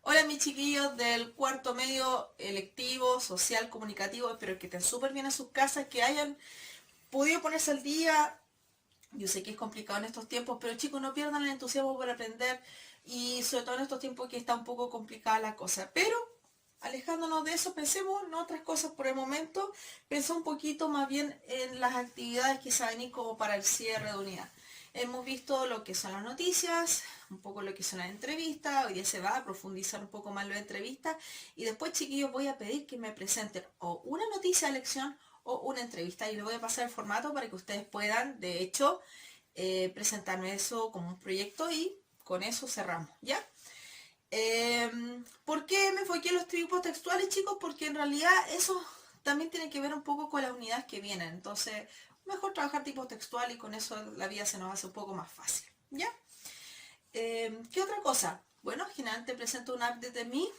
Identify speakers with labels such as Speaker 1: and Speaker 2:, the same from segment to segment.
Speaker 1: Hola mis chiquillos del cuarto medio electivo, social, comunicativo, espero que estén súper bien en sus casas, que hayan podido ponerse al día. Yo sé que es complicado en estos tiempos, pero chicos, no pierdan el entusiasmo por aprender y sobre todo en estos tiempos que está un poco complicada la cosa. Pero alejándonos de eso, pensemos en otras cosas por el momento. Pensé un poquito más bien en las actividades que se van a venir como para el cierre de unidad. Hemos visto lo que son las noticias, un poco lo que son las entrevistas. Hoy día se va a profundizar un poco más en las entrevistas. Y después, chiquillos, voy a pedir que me presenten o una noticia de lección o una entrevista. Y les voy a pasar el formato para que ustedes puedan, de hecho, presentarme eso como un proyecto y con eso cerramos, ¿ya? ¿Por qué me enfoqué en los tipos textuales, chicos? Porque en realidad eso también tiene que ver un poco con las unidades que vienen. Entonces, mejor trabajar tipos textuales y con eso la vida se nos hace un poco más fácil, ¿ya? ¿Qué otra cosa? Bueno, generalmente presento un update de mí.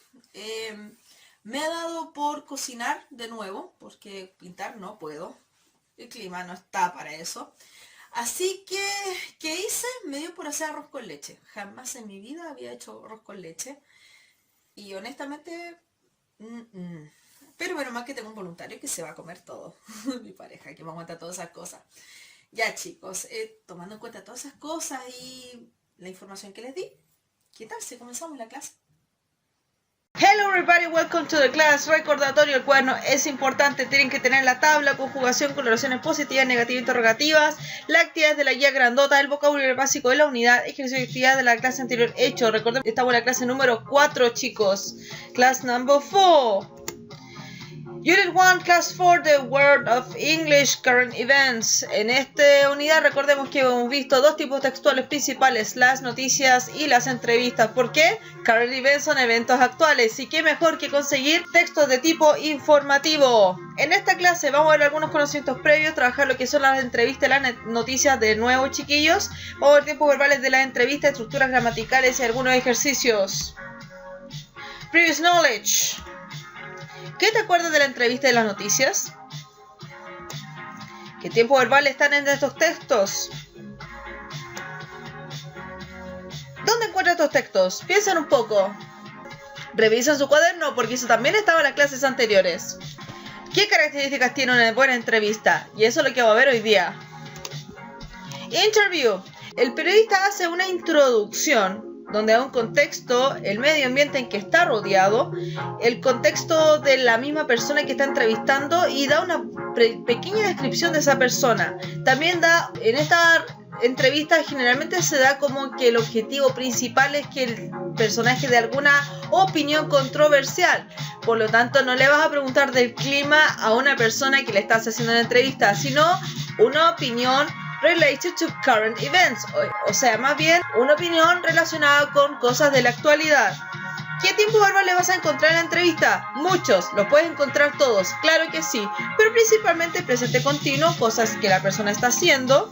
Speaker 1: Me ha dado por cocinar de nuevo, porque pintar no puedo. El clima no está para eso. Así que, ¿qué hice? Me dio por hacer arroz con leche. Jamás en mi vida había hecho arroz con leche. Y honestamente, pero bueno, más que tengo un voluntario que se va a comer todo. Mi pareja, que me aguanta todas esas cosas. Ya chicos, tomando en cuenta todas esas cosas y la información que les di, ¿qué tal si comenzamos la clase?
Speaker 2: Hello everybody, welcome to the class. Recordatorio, el cuaderno es importante, tienen que tener la tabla, conjugación con oraciones positivas, negativas, interrogativas, la actividad de la guía grandota, el vocabulario básico de la unidad, ejercicio de actividad de la clase anterior hecho. Recordemos que estamos en la clase número 4, chicos. Class number 4. Unit 1, Class 4, The Word of English, Current Events. En esta unidad recordemos que hemos visto dos tipos textuales principales, las noticias y las entrevistas. ¿Por qué? Current Events son eventos actuales y qué mejor que conseguir textos de tipo informativo. En esta clase vamos a ver algunos conocimientos previos, trabajar lo que son las entrevistas y las noticias de nuevo, chiquillos. Vamos a ver tiempos verbales de las entrevistas, estructuras gramaticales y algunos ejercicios. Previous Knowledge. ¿Qué te acuerdas de la entrevista y las noticias? ¿Qué tiempo verbal están en estos textos? ¿Dónde encuentras estos textos? Piensen un poco. Revisen su cuaderno porque eso también estaba en las clases anteriores. ¿Qué características tiene una buena entrevista? Y eso es lo que vamos a ver hoy día. Interview. El periodista hace una introducción donde da un contexto, el medio ambiente en que está rodeado, el contexto de la misma persona que está entrevistando y da una pequeña descripción de esa persona. También da, en esta entrevista generalmente se da como que el objetivo principal es que el personaje dé alguna opinión controversial. Por lo tanto, no le vas a preguntar del clima a una persona que le estás haciendo una entrevista, sino una opinión related to current events, o sea, más bien una opinión relacionada con cosas de la actualidad. ¿Qué tiempo verbal le vas a encontrar en la entrevista? Muchos, los puedes encontrar todos, claro que sí, pero principalmente presente continuo, cosas que la persona está haciendo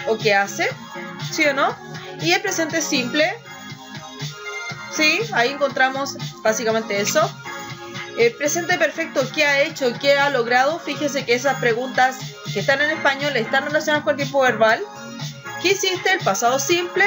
Speaker 2: o que hace, ¿sí o no? Y el presente simple, ¿sí? Ahí encontramos básicamente eso. El presente perfecto, ¿qué ha hecho? ¿Qué ha logrado? Fíjese que esas preguntas que están en español están relacionadas con el tiempo verbal. ¿Qué hiciste? El pasado simple.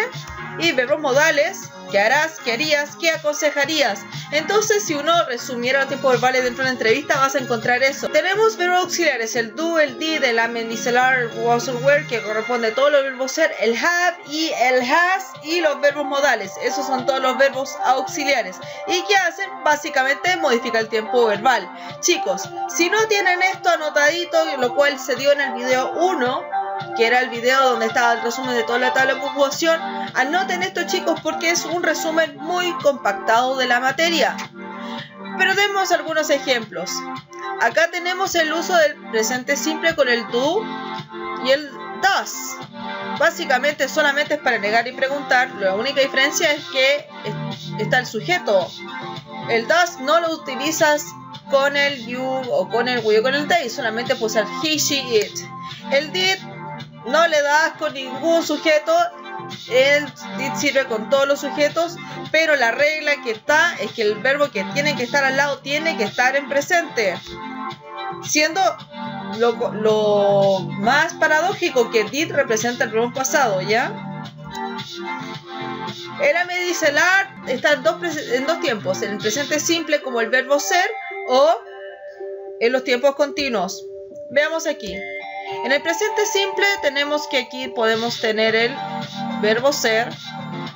Speaker 2: Y verbos modales. ¿Qué harás? ¿Qué harías? ¿Qué aconsejarías? Entonces, si uno resumiera los tiempos verbales dentro de una entrevista, vas a encontrar eso. Tenemos verbos auxiliares, el do, el did, el am, el is, el are, was or were, que corresponde a todos los verbos ser, el have y el has y los verbos modales. Esos son todos los verbos auxiliares. ¿Y qué hacen? Básicamente modifica el tiempo verbal. Chicos, si no tienen esto anotadito, lo cual se dio en el video 1, que era el video donde estaba el resumen de toda la tabla de puntuación, anoten esto, chicos, porque es un resumen muy compactado de la materia. Pero demos algunos ejemplos. Acá tenemos el uso del presente simple con el do y el does. Básicamente solamente es para negar y preguntar. La única diferencia es que está el sujeto. El does no lo utilizas con el you o con el we o con el they, solamente puedes usar he, she, it. El did no le das con ningún sujeto. El did sirve con todos los sujetos, pero la regla que está es que el verbo que tiene que estar al lado tiene que estar en presente, siendo lo más paradójico que did representa el verbo pasado, ¿ya? El amidicelar está en dos tiempos, en el presente simple como el verbo ser o en los tiempos continuos. Veamos aquí. En el presente simple tenemos que aquí podemos tener el verbo ser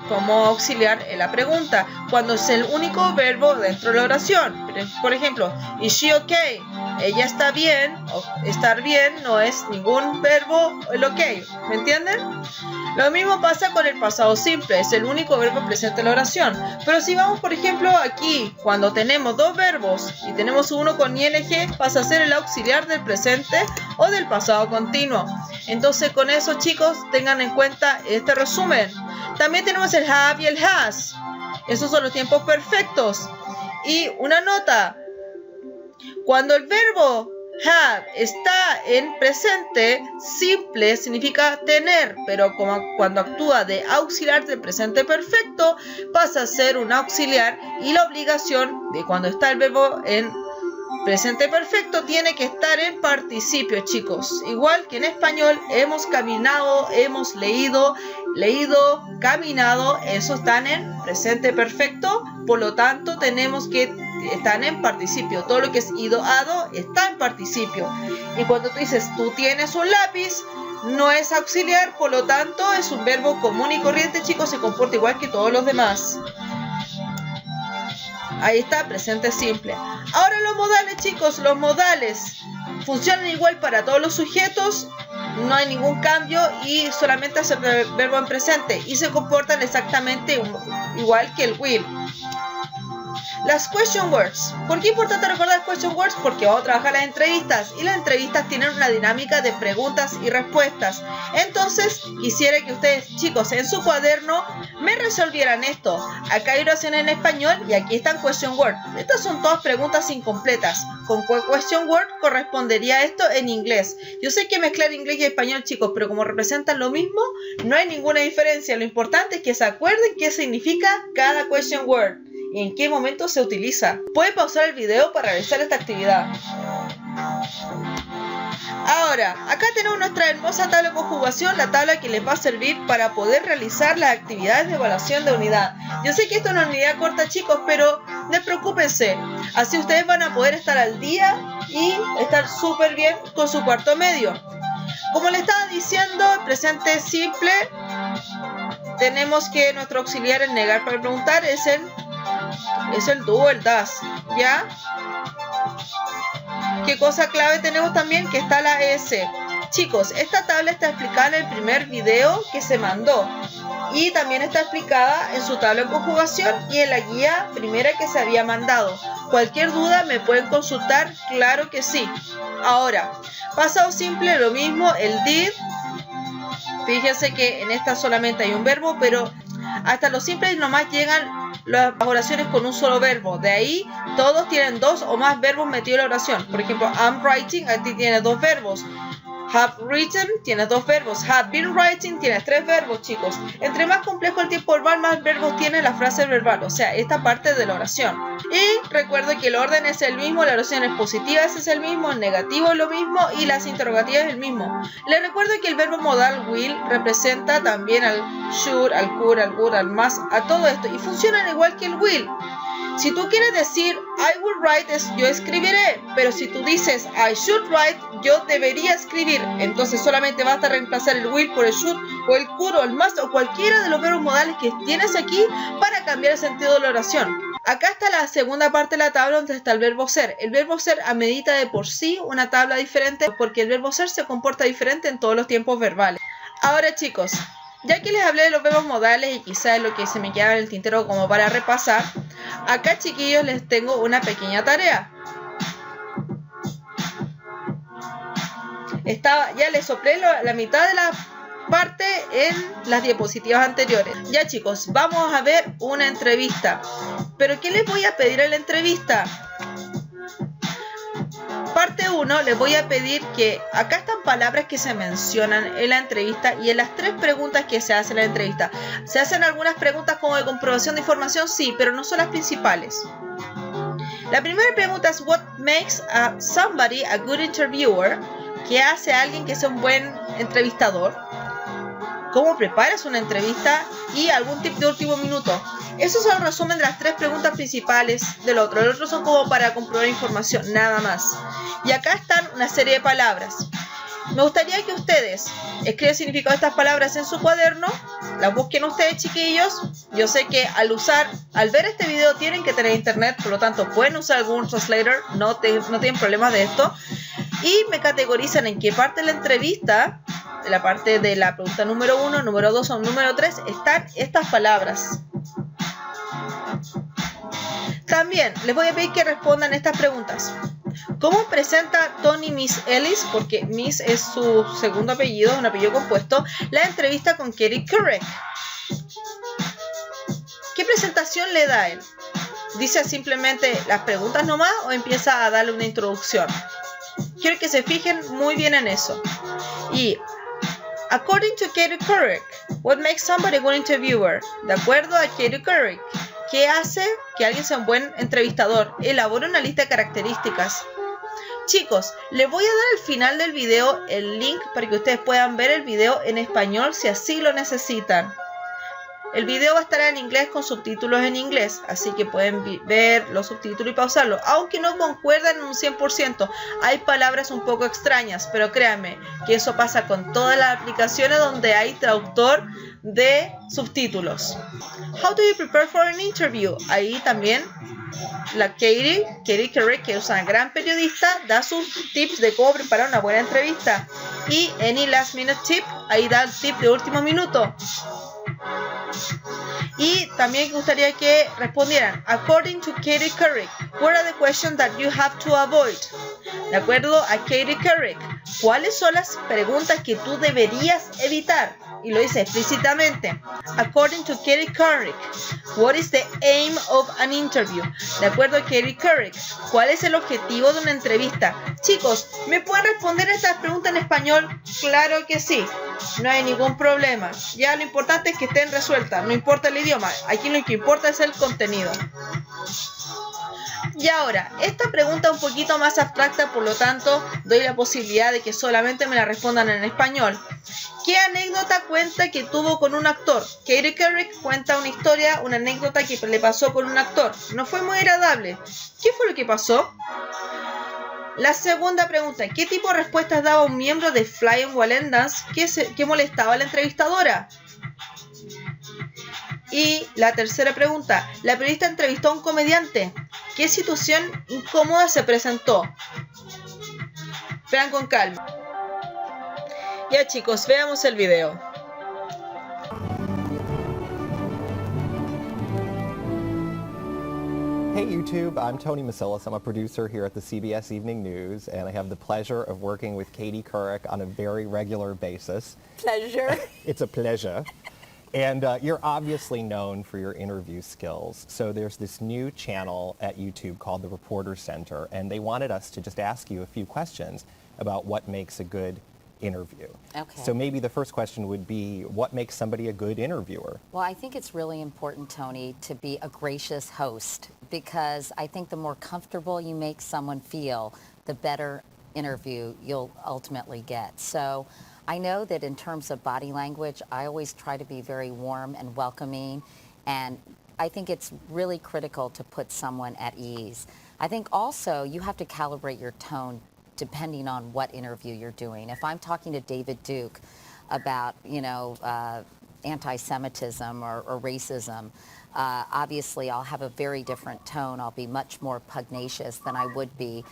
Speaker 2: como auxiliar en la pregunta, cuando es el único verbo dentro de la oración. Por ejemplo, is she okay? Ella está bien, o estar bien no es ningún verbo el okay, ¿me entienden? Lo mismo pasa con el pasado simple, es el único verbo presente en la oración. Pero si vamos, por ejemplo, aquí, cuando tenemos dos verbos y tenemos uno con ing, pasa a ser el auxiliar del presente o del pasado continuo. Entonces, con eso, chicos, tengan en cuenta este resumen. También tenemos el have y el has. Esos son los tiempos perfectos. Y una nota. Cuando el verbo have está en presente simple significa tener, pero como cuando actúa de auxiliar del presente perfecto pasa a ser un auxiliar, y la obligación de cuando está el verbo en presente perfecto tiene que estar en participio, chicos. Igual que en español, hemos caminado, hemos leído, caminado, eso están en presente perfecto, por lo tanto tenemos que están en participio. Todo lo que es ido, ado está en participio. Y cuando tú dices tú tienes un lápiz, no es auxiliar, por lo tanto es un verbo común y corriente, chicos, se comporta igual que todos los demás. Ahí está, presente simple. Ahora los modales, chicos, los modales funcionan igual para todos los sujetos, no hay ningún cambio y solamente hace el verbo en presente y se comportan exactamente igual que el will. Las question words. ¿Por qué es importante recordar question words? Porque vamos a trabajar las entrevistas y las entrevistas tienen una dinámica de preguntas y respuestas. Entonces, quisiera que ustedes, chicos, en su cuaderno me resolvieran esto. Acá hay oraciones en español y aquí están question words. Estas son todas preguntas incompletas. Con question word correspondería esto en inglés. Yo sé que mezclar inglés y español, chicos, pero como representan lo mismo, no hay ninguna diferencia. Lo importante es que se acuerden qué significa cada question word y en qué momento se utiliza. Pueden pausar el video para realizar esta actividad. Ahora, acá tenemos nuestra hermosa tabla de conjugación, la tabla que les va a servir para poder realizar las actividades de evaluación de unidad. Yo sé que esto es una unidad corta, chicos, pero no se preocúpense. Así ustedes van a poder estar al día y estar súper bien con su cuarto medio. Como les estaba diciendo, el presente simple, tenemos que nuestro auxiliar en negar para preguntar es el do o el das, ¿ya? ¿Qué cosa clave tenemos también? Que está la S. Chicos, esta tabla está explicada en el primer video que se mandó y también está explicada en su tabla de conjugación y en la guía primera que se había mandado. Cualquier duda me pueden consultar, claro que sí. Ahora, pasado simple, lo mismo, el did. Fíjense que en esta solamente hay un verbo, pero hasta los simples nomás llegan las oraciones con un solo verbo. De ahí todos tienen dos o más verbos metidos en la oración. Por ejemplo, I'm writing, aquí tiene dos verbos. Have written tiene dos verbos. Have been writing tiene tres verbos, chicos. Entre más complejo el tiempo verbal, más verbos tiene la frase verbal, o sea, esta parte de la oración. Y recuerden que el orden es el mismo, la oración es positiva, ese es el mismo, el negativo es lo mismo y las interrogativas es el mismo. Les recuerdo que el verbo modal will representa también al should, al could, al would, al must, a todo esto y funcionan igual que el will. Si tú quieres decir I will write, yo escribiré, pero si tú dices I should write, yo debería escribir, entonces solamente basta reemplazar el will por el should o el could o el must o cualquiera de los verbos modales que tienes aquí para cambiar el sentido de la oración. Acá está la segunda parte de la tabla donde está el verbo ser. El verbo ser amerita de por sí una tabla diferente porque el verbo ser se comporta diferente en todos los tiempos verbales. Ahora, chicos, ya que les hablé de los verbos modales y quizás lo que se me queda en el tintero como para repasar, acá, chiquillos, les tengo una pequeña tarea. Ya les soplé la mitad de la parte en las diapositivas anteriores. Ya, chicos, vamos a ver una entrevista. ¿Pero qué les voy a pedir en la entrevista? Parte 1, les voy a pedir que acá están palabras que se mencionan en la entrevista y en las tres preguntas que se hacen en la entrevista. Se hacen algunas preguntas como de comprobación de información, sí, pero no son las principales. La primera pregunta es what makes somebody a good interviewer? ¿Qué hace a alguien que sea un buen entrevistador? cómo preparas una entrevista y algún tip de último minuto. Eso es el resumen de las 3 preguntas principales del otro. El otro son como para comprobar información, nada más. Y acá están una serie de palabras. Me gustaría que ustedes escriban el significado de estas palabras en su cuaderno, las busquen ustedes, chiquillos. Yo sé que al ver este video tienen que tener internet, por lo tanto pueden usar algún translator, no tienen problemas de esto. Y me categorizan en qué parte de la entrevista, de la parte de la pregunta número 1, número 2 o número 3, están estas palabras. También les voy a pedir que respondan estas preguntas. ¿Cómo presenta Tony Miss Ellis, porque Miss es su segundo apellido, un apellido compuesto, la entrevista con Katie Couric? ¿Qué presentación le da él? ¿Dice simplemente las preguntas nomás o empieza a darle una introducción? Quiero que se fijen muy bien en eso. Y, according to Katie Couric, what makes somebody a good interviewer? De acuerdo a Katie Couric, ¿qué hace que alguien sea un buen entrevistador? Elabora una lista de características. Chicos, les voy a dar al final del video el link para que ustedes puedan ver el video en español si así lo necesitan. El video va a estar en inglés con subtítulos en inglés, así que pueden ver los subtítulos y pausarlo. Aunque no concuerdan en un 100%, hay palabras un poco extrañas, pero créanme que eso pasa con todas las aplicaciones donde hay traductor de subtítulos. How do you prepare for an interview? Ahí también la Katie Couric, que es una gran periodista, da sus tips de cómo preparar una buena entrevista. Y any last minute tip, ahí da el tip de último minuto. Y también me gustaría que respondieran, according to Katie Couric, what are the questions that you have to avoid? De acuerdo a Katie Couric, ¿cuáles son las preguntas que tú deberías evitar? Y lo dice explícitamente. According to Katie Couric, what is the aim of an interview? De acuerdo a Katie Couric, ¿cuál es el objetivo de una entrevista? Chicos, ¿me pueden responder estas preguntas en español? Claro que sí, no hay ningún problema. Ya lo importante es que estén resueltas, no importa el idioma, aquí lo que importa es el contenido. Y ahora, esta pregunta es un poquito más abstracta, por lo tanto, doy la posibilidad de que solamente me la respondan en español. ¿Qué anécdota cuenta que tuvo con un actor? Katie Couric cuenta una historia, una anécdota que le pasó con un actor. No fue muy agradable. ¿Qué fue lo que pasó? La segunda pregunta, ¿qué tipo de respuestas daba un miembro de Flying Wall Dance que molestaba a la entrevistadora? Y la tercera pregunta, la periodista entrevistó a un comediante. ¿Qué situación incómoda se presentó? Vean con calma. Ya chicos, veamos el video.
Speaker 3: Hey YouTube, I'm Tony Masilis. I'm a producer here at the CBS Evening News, and I have the pleasure of working with Katie Couric on a very regular basis.
Speaker 4: Pleasure.
Speaker 3: It's a pleasure. And you're obviously known for your interview skills. So there's this new channel at YouTube called the Reporter Center, and they wanted us to just ask you a few questions about what makes a good interview.
Speaker 4: Okay.
Speaker 3: So maybe the first question would be, what makes somebody a good interviewer?
Speaker 4: Well, I think it's really important, Tony, to be a gracious host, because I think the more comfortable you make someone feel, the better interview you'll ultimately get. So I know that in terms of body language, I always try to be very warm and welcoming, and I think it's really critical to put someone at ease. I think also you have to calibrate your tone depending on what interview you're doing. If I'm talking to David Duke about, anti-Semitism or racism, obviously I'll have a very different tone. I'll be much more pugnacious than I would be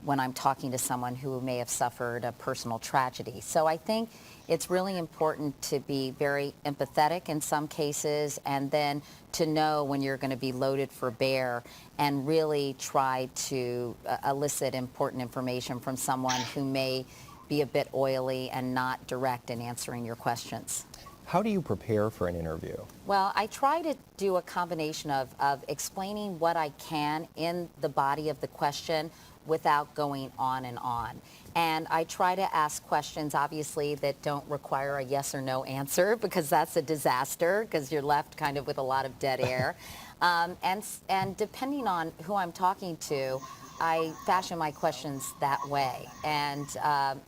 Speaker 4: when I'm talking to someone who may have suffered a personal tragedy. So I think it's really important to be very empathetic in some cases, and then to know when you're going to be loaded for bear and really try to elicit important information from someone who may be a bit oily and not direct in answering your questions.
Speaker 3: How do you prepare for an interview?
Speaker 4: Well, I try to do a combination of explaining what I can in the body of the question without going on and on. And I try to ask questions, obviously, that don't require a yes or no answer, because that's a disaster, because you're left kind of with a lot of dead air. And depending on who I'm talking to, I fashion my questions that way. And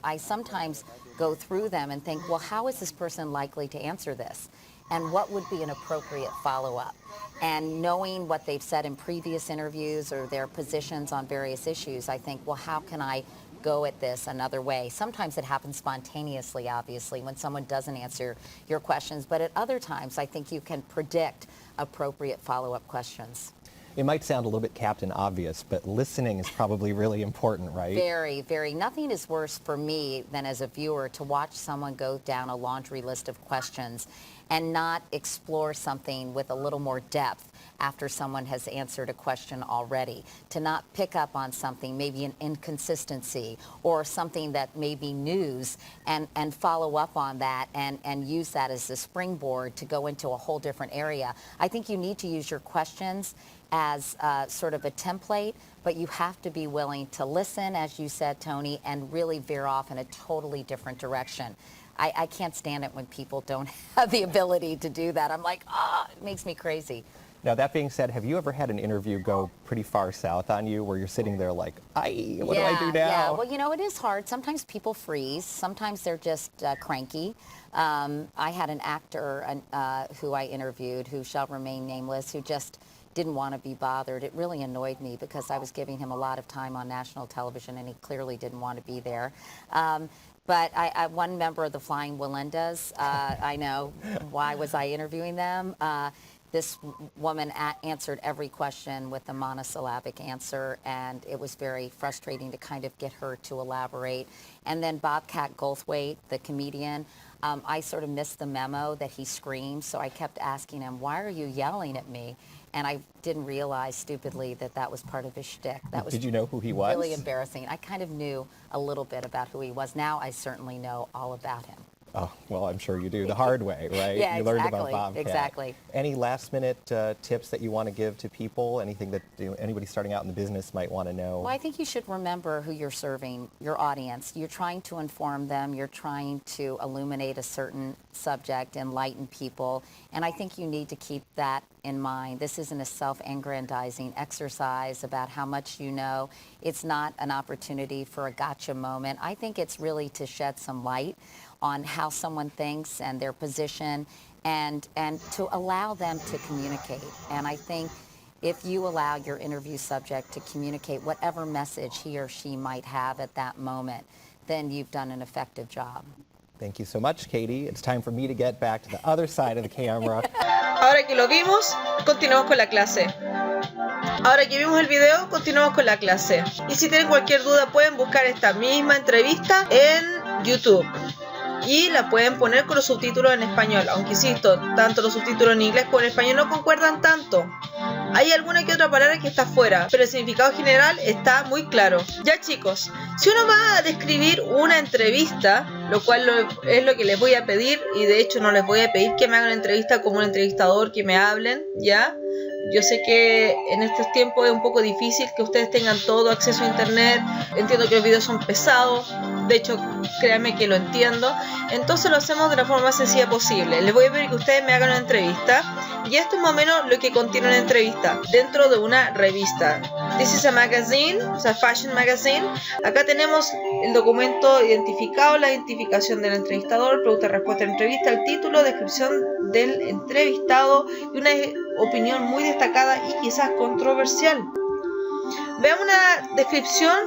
Speaker 4: I sometimes go through them and think, well, how is this person likely to answer this? And what would be an appropriate follow-up? And knowing what they've said in previous interviews or their positions on various issues, I think, well, how can I go at this another way? Sometimes it happens spontaneously, obviously, when someone doesn't answer your questions. But at other times, I think you can predict appropriate follow-up questions.
Speaker 3: It might sound a little bit Captain Obvious, but listening is probably really important, right?
Speaker 4: Very, very. Nothing is worse for me than as a viewer to watch someone go down a laundry list of questions and not explore something with a little more depth after someone has answered a question already. To not pick up on something, maybe an inconsistency or something that may be news, and follow up on that and use that as a springboard to go into a whole different area. I think you need to use your questions as sort of a template, but you have to be willing to listen, as you said, Tony, and really veer off in a totally different direction. I can't stand it when people don't have the ability to do that. I'm like, it makes me crazy.
Speaker 3: Now, that being said, have you ever had an interview go pretty far south on you where you're sitting there like, what do I do now?
Speaker 4: Yeah, well, you know, it is hard. Sometimes people freeze. Sometimes they're just cranky. I had an actor who I interviewed, who shall remain nameless, who just didn't want to be bothered. It really annoyed me because I was giving him a lot of time on national television and he clearly didn't want to be there. But one member of the Flying Wallendas, I know, why was I interviewing them? This woman answered every question with a monosyllabic answer, and it was very frustrating to kind of get her to elaborate. And then Bobcat Goldthwait, the comedian, I sort of missed the memo that he screamed, so I kept asking him, why are you yelling at me? And I didn't realize, stupidly, that was part of his shtick. That was
Speaker 3: Did you know who he was?
Speaker 4: Really embarrassing. I kind of knew a little bit about who he was. Now I certainly know all about him.
Speaker 3: Oh, well, I'm sure you do. The hard way, right?
Speaker 4: Yeah,
Speaker 3: you learned about
Speaker 4: exactly,
Speaker 3: Bobcat.
Speaker 4: exactly.
Speaker 3: Any last-minute tips that you want to give to people? Anything that anybody starting out in the business might want to know?
Speaker 4: Well, I think you should remember who you're serving, your audience. You're trying to inform them. You're trying to illuminate a certain subject, enlighten people. And I think you need to keep that in mind. This isn't a self-aggrandizing exercise about how much you know. It's not an opportunity for a gotcha moment. I think it's really to shed some light on how someone thinks and their position, and to allow them to communicate. And I think if you allow your interview subject to communicate whatever message he or she might have at that moment, then you've done an effective job.
Speaker 3: Thank you so much, Katie. It's time for me to get back to the other side of the camera.
Speaker 2: Ahora que lo vimos, continuamos con la clase. Ahora que vimos el video, continuamos con la clase. Y si tienen cualquier duda, pueden buscar esta misma entrevista en YouTube. Y la pueden poner con los subtítulos en español, aunque insisto, tanto los subtítulos en inglés como en español no concuerdan tanto. Hay alguna que otra palabra que está fuera, pero el significado general está muy claro. Ya chicos, si uno va a describir una entrevista, lo cual es lo que les voy a pedir, y de hecho no les voy a pedir que me hagan una entrevista como un entrevistador, que me hablen, ¿ya? Yo sé que en estos tiempos es un poco difícil que ustedes tengan todo acceso a internet. Entiendo que los videos son pesados. De hecho, créanme que lo entiendo. Entonces lo hacemos de la forma más sencilla posible. Les voy a pedir que ustedes me hagan una entrevista. Y esto es más o menos lo que contiene una entrevista dentro de una revista. This is a magazine, o sea, fashion magazine. Acá tenemos el documento identificado, la identificación del entrevistador, pregunta, respuesta de la entrevista, el título, descripción del entrevistado y una opinión muy destacada y quizás controversial. Veamos una descripción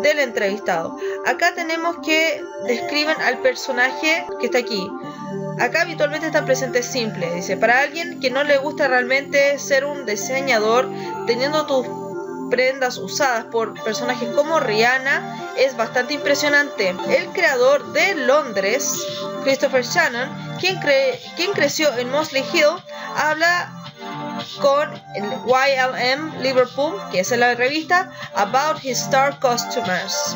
Speaker 2: del entrevistado. Acá tenemos que describen al personaje que está aquí. Acá habitualmente está presente simple. Dice, para alguien que no le gusta realmente ser un diseñador, teniendo tus prendas usadas por personajes como Rihanna, es bastante impresionante. El creador de Londres, Christopher Shannon, quien creció en Mosley Hill, habla con el YLM Liverpool, que es la revista, about his star customers,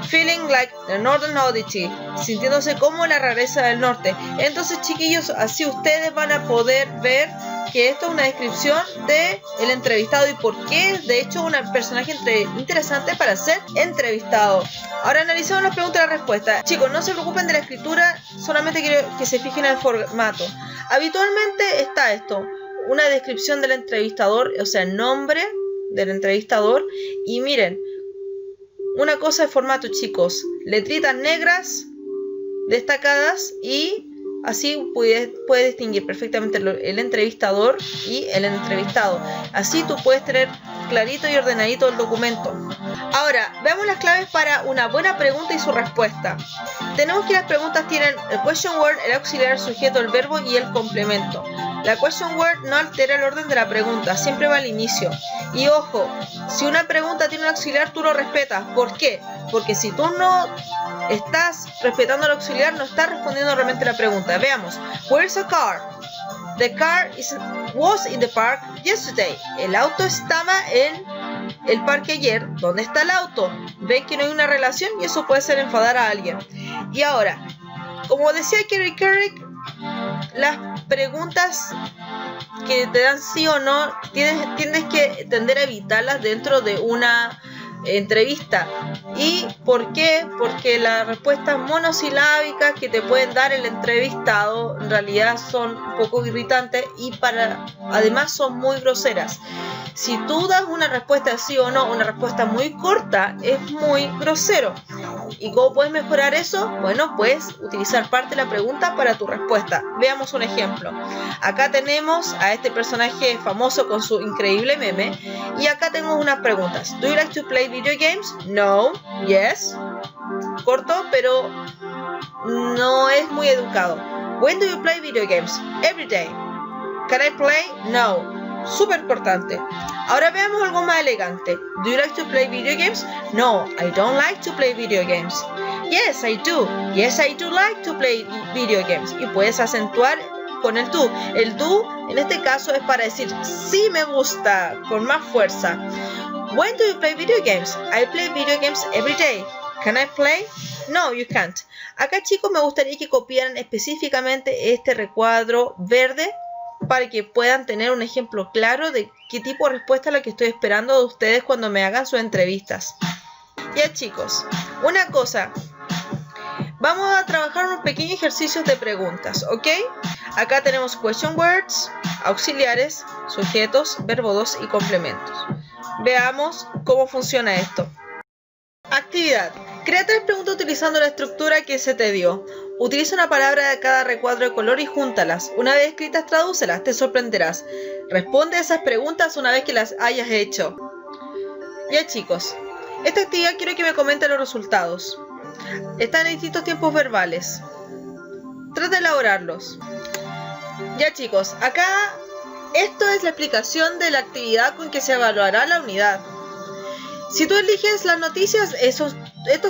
Speaker 2: feeling like the northern oddity, sintiéndose como la rareza del norte. Entonces, chiquillos, así ustedes van a poder ver que esto es una descripción de el entrevistado y por qué es, de hecho, un personaje interesante para ser entrevistado. Ahora analicemos las preguntas y las respuestas. Chicos, no se preocupen de la escritura, solamente quiero que se fijen en el formato. Habitualmente está esto: una descripción del entrevistador, o sea, el nombre del entrevistador. Y miren, una cosa de formato, chicos: letritas negras, destacadas y así puedes distinguir perfectamente el entrevistador y el entrevistado. Así tú puedes tener clarito y ordenadito el documento. Ahora, veamos las claves para una buena pregunta y su respuesta. Tenemos que las preguntas tienen el question word, el auxiliar, el sujeto, el verbo y el complemento. La question word no altera el orden de la pregunta, siempre va al inicio. Y ojo, si una pregunta tiene un auxiliar, tú lo respetas. ¿Por qué? Porque si tú no estás respetando el auxiliar, no estás respondiendo realmente la pregunta. Veamos. Where's the car? The car was in the park yesterday. El auto estaba en el parque ayer. ¿Dónde está el auto? Ven que no hay una relación y eso puede hacer enfadar a alguien. Y ahora, como decía Kerry Carrick, las preguntas que te dan sí o no tienes que tender a evitarlas dentro de una entrevista. ¿Y por qué? Porque las respuestas monosilábicas que te pueden dar el entrevistado en realidad son un poco irritantes y además son muy groseras. Si tú das una respuesta sí o no, una respuesta muy corta, es muy grosero. ¿Y cómo puedes mejorar eso? Bueno, puedes utilizar parte de la pregunta para tu respuesta. Veamos un ejemplo. Acá tenemos a este personaje famoso con su increíble meme. Y acá tengo unas preguntas. ¿Do you like to play video games? No. Yes. Corto, pero no es muy educado. When do you play video games? Every day. Can I play? No. Súper cortante. Ahora veamos algo más elegante. Do you like to play video games? No, I don't like to play video games. Yes, I do. Yes, I do like to play video games. Y puedes acentuar con el do. El do en este caso es para decir sí me gusta, con más fuerza. When do you play video games? I play video games every day. Can I play? No, you can't. Acá, chicos, me gustaría que copiaran específicamente este recuadro verde para que puedan tener un ejemplo claro de qué tipo de respuesta es la que estoy esperando de ustedes cuando me hagan sus entrevistas. Ya, chicos, una cosa. Vamos a trabajar unos pequeños ejercicios de preguntas, ¿ok? Acá tenemos question words, auxiliares, sujetos, verbo 2 y complementos. Veamos cómo funciona esto. Actividad. Crea 3 preguntas utilizando la estructura que se te dio. Utiliza una palabra de cada recuadro de color y júntalas. Una vez escritas, tradúcelas, te sorprenderás. Responde a esas preguntas una vez que las hayas hecho. Ya, chicos, esta actividad quiero que me comenten los resultados. Están en distintos tiempos verbales. Trata de elaborarlos. Ya, chicos, acá esto es la explicación de la actividad con que se evaluará la unidad. Si tú eliges las noticias, estos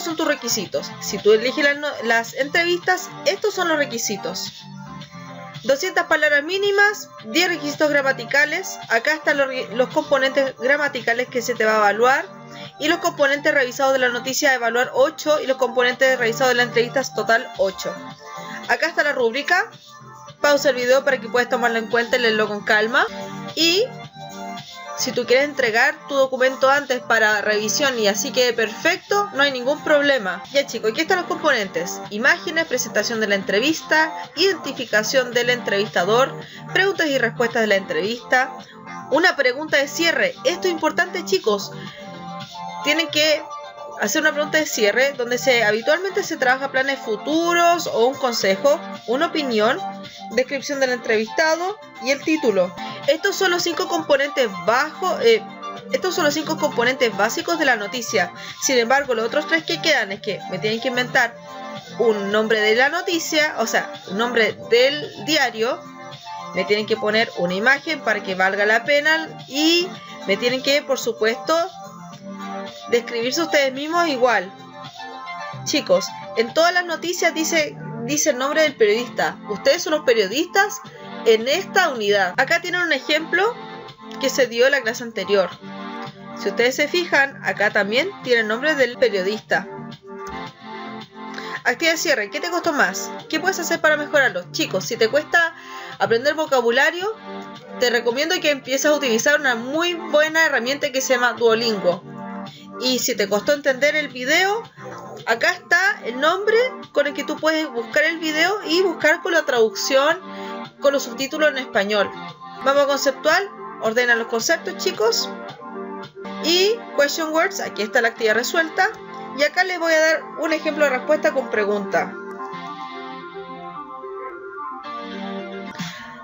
Speaker 2: son tus requisitos. Si tú eliges las entrevistas, estos son los requisitos. 200 palabras mínimas, 10 requisitos gramaticales. Acá están los componentes gramaticales que se te va a evaluar. Y los componentes revisados de la noticia a evaluar 8. Y los componentes revisados de las entrevistas total 8. Acá está la rúbrica. Pausa el video para que puedas tomarlo en cuenta y leerlo con calma. Y si tú quieres entregar tu documento antes para revisión y así quede perfecto, no hay ningún problema. Ya, chicos, aquí están los componentes. Imágenes, presentación de la entrevista, identificación del entrevistador, preguntas y respuestas de la entrevista, una pregunta de cierre. Esto es importante, chicos. Tienen que hacer una pregunta de cierre donde habitualmente se trabaja planes futuros o un consejo, una opinión, descripción del entrevistado y el título. Estos son los 5 componentes básicos de la noticia. Sin embargo, los otros 3 que quedan es que me tienen que inventar un nombre de la noticia, o sea, un nombre del diario. Me tienen que poner una imagen para que valga la pena y me tienen que, por supuesto, describirse ustedes mismos igual. Chicos, en todas las noticias dice el nombre del periodista. Ustedes son los periodistas en esta unidad. Acá tienen un ejemplo que se dio en la clase anterior. Si ustedes se fijan, acá también tiene el nombre del periodista. Actividad de cierre. ¿Qué te costó más? ¿Qué puedes hacer para mejorarlo? Chicos, si te cuesta aprender vocabulario, te recomiendo que empieces a utilizar una muy buena herramienta que se llama Duolingo. Y si te costó entender el video, acá está el nombre con el que tú puedes buscar el video y buscar con la traducción, con los subtítulos en español. Vamos a conceptual. Ordena los conceptos, chicos. Y question words. Aquí está la actividad resuelta. Y acá les voy a dar un ejemplo de respuesta con pregunta.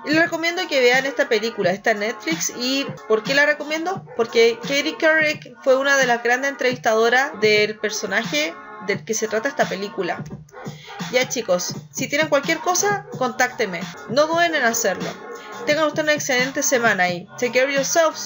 Speaker 2: Y les recomiendo que vean esta película, está en Netflix. ¿Y por qué la recomiendo? Porque Katie Couric fue una de las grandes entrevistadoras del personaje del que se trata esta película. Ya chicos, si tienen cualquier cosa, contáctenme. No duden en hacerlo. Tengan ustedes una excelente semana y take care of yourselves.